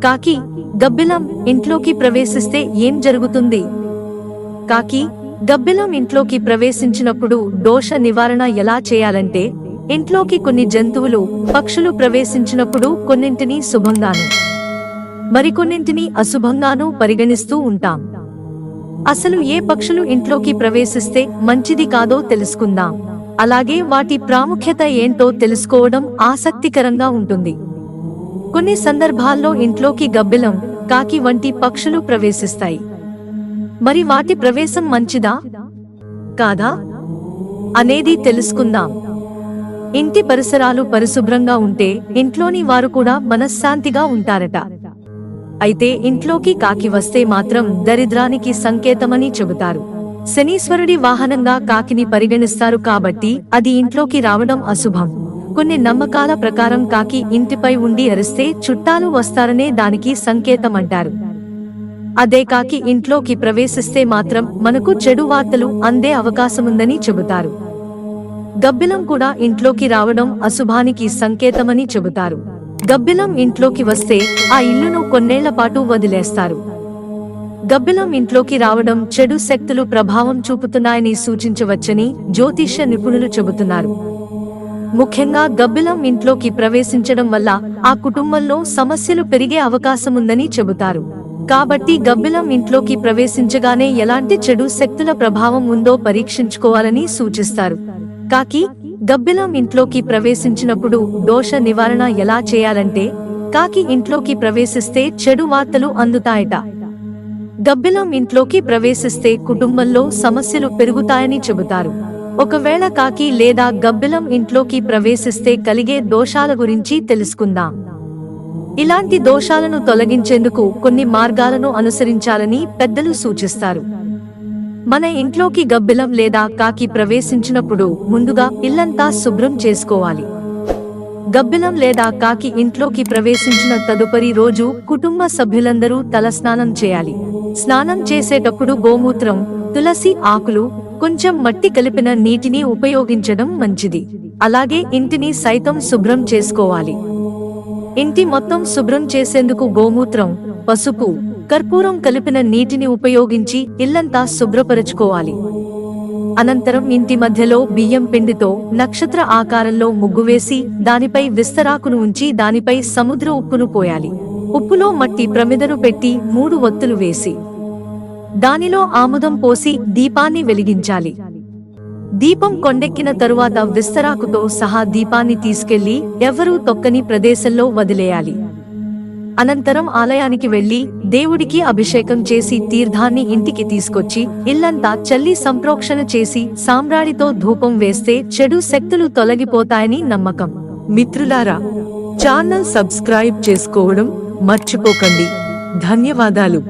కాకి, గబ్బిలం ఇంట్లోకి ప్రవేశిస్తే ఏం జరుగుతుంది? కాకి, గబ్బిలం ఇంట్లోకి ప్రవేశించినప్పుడు దోష నివారణ ఎలా చేయాలంటే, ఇంట్లోకి కొన్ని జంతువులు, పక్షులు ప్రవేశించినప్పుడు కొన్నింటిని శుభంగాను, మరికొన్నింటిని అశుభంగాను పరిగణిస్తూ ఉంటాం. అసలు ఏ పక్షులు ఇంట్లోకి ప్రవేశిస్తే మంచిది కాదో తెలుసుకుందాం. అలాగే వాటి ప్రాముఖ్యత ఏంటో తెలుసుకోవడం ఆసక్తికరంగా ఉంటుంది. కొన్ని సందర్భాల్లో ఇంట్లోకి గబ్బిలం, కాకి వంటి పక్షులు ప్రవేశిస్తాయి. మరి వాటి ప్రవేశం మంచిదా కాదా అనేది తెలుసుకుందాం. ఇంటి పరిసరాలు పరిశుభ్రంగా ఉంటే ఇంట్లోని వారు కూడా మనశ్శాంతిగా ఉంటారట. అయితే ఇంట్లోకి కాకి వస్తే మాత్రం దరిద్రానికి సంకేతమని చెబుతారు. శనీశ్వరుడి వాహనంగా కాకిని పరిగణిస్తారు కాబట్టి అది ఇంట్లోకి రావడం అశుభం. కొన్ని నమ్మకాల ప్రకారం కాకి ఇంటిపై ఉండి అరిస్తే చుట్టాలు వస్తారనే దానికి సంకేతమంటారు. అదే కాకి ఇంట్లోకి ప్రవేశిస్తే మాత్రం మనకు చెడు వార్తలు అందే అవకాశముందని చెబుతారు. గబ్బిలం కూడా ఇంట్లోకి రావడం అశుభానికి సంకేతమని చెబుతారు. గబ్బిలం ఇంట్లోకి వస్తే ఆ ఇల్లును కొన్నేళ్ల పాటు వదిలేస్తారు. గబ్బిలం ఇంట్లోకి రావడం చెడు శక్తులు ప్రభావం చూపుతున్నాయని సూచించవచ్చని జ్యోతిష్య నిపుణులు చెబుతున్నారు. ముఖ్యంగా గబ్బిలం ఇంట్లోకి ప్రవేశించడం వల్ల ఆ కుటుంబంలో సమస్యలు పెరిగే అవకాశముందని చెబుతారు. కాబట్టి గబ్బిలం ఇంట్లోకి ప్రవేశించగానే ఎలాంటి చెడు శక్తుల ప్రభావం ఉందో పరీక్షించుకోవాలని సూచిస్తారు. కాకి, గబ్బిలం ఇంట్లోకి ప్రవేశించినప్పుడు దోష నివారణ ఎలా చేయాలంటే, కాకి ఇంట్లోకి ప్రవేశిస్తే చెడు వార్తలు అందుతాయట. గబ్బిలం ఇంట్లోకి ప్రవేశిస్తే కుటుంబంలో సమస్యలు పెరుగుతాయని చెబుతారు. ఒకవేళ కాకి లేదా గబ్బిలం ఇంట్లోకి ప్రవేశిస్తే కలిగే దోషాల గురించి తెలుసుకుందాం. ఇలాంటి దోషాలను తొలగించేందుకు కొన్ని మార్గాలను అనుసరించాలని పెద్దలు సూచిస్తారు. మన ఇంట్లోకి గబ్బిలం లేదా కాకి ప్రవేశించినప్పుడు ముందుగా ఇల్లంతా శుభ్రం చేసుకోవాలి. గబ్బిలం లేదా కాకి ఇంట్లోకి ప్రవేశించిన తదుపరి రోజు కుటుంబ సభ్యులందరూ తలస్నానం చేయాలి. స్నానం చేసేటప్పుడు గోమూత్రం, తులసి ఆకులు, కొంచెం మట్టి కలిపిన నీటిని ఉపయోగించడం మంచిది. అలాగే ఇంటిని సైతం శుభ్రం చేసుకోవాలి. ఇంటి మొత్తం శుభ్రం చేసేందుకు గోమూత్రం, పసుపు, కర్పూరం కలిపిన నీటిని ఉపయోగించి ఇల్లంతా శుభ్రపరచుకోవాలి. అనంతరం ఇంటి మధ్యలో బియ్యం పిండితో నక్షత్ర ఆకారంలో ముగ్గు వేసి దానిపై విస్తరాకును ఉంచి దానిపై సముద్ర ఉప్పును పోయాలి. ఉప్పులో మట్టి ప్రమిదను పెట్టి 3 ఒత్తులు వేసి దానిలో ఆముదం పోసి దీపాన్ని వెలిగించాలి. దీపం కొండెక్కిన తరువాత విస్తరాకుతో సహా దీపాన్ని తీసుకెళ్లి ఎవరూ తొక్కని ప్రదేశంలో వదిలేయాలి. అనంతరం ఆలయానికి వెళ్లి దేవుడికి అభిషేకం చేసి తీర్థాన్ని ఇంటికి తీసుకొచ్చి ఇల్లంతా చల్లి సంప్రోక్షణ చేసి సాంబ్రాణితో ధూపం వేస్తే చెడు శక్తులు తొలగిపోతాయని నమ్మకం. మిత్రులారా, ఛానల్ సబ్స్క్రైబ్ చేసుకోవడం మర్చిపోకండి. ధన్యవాదాలు.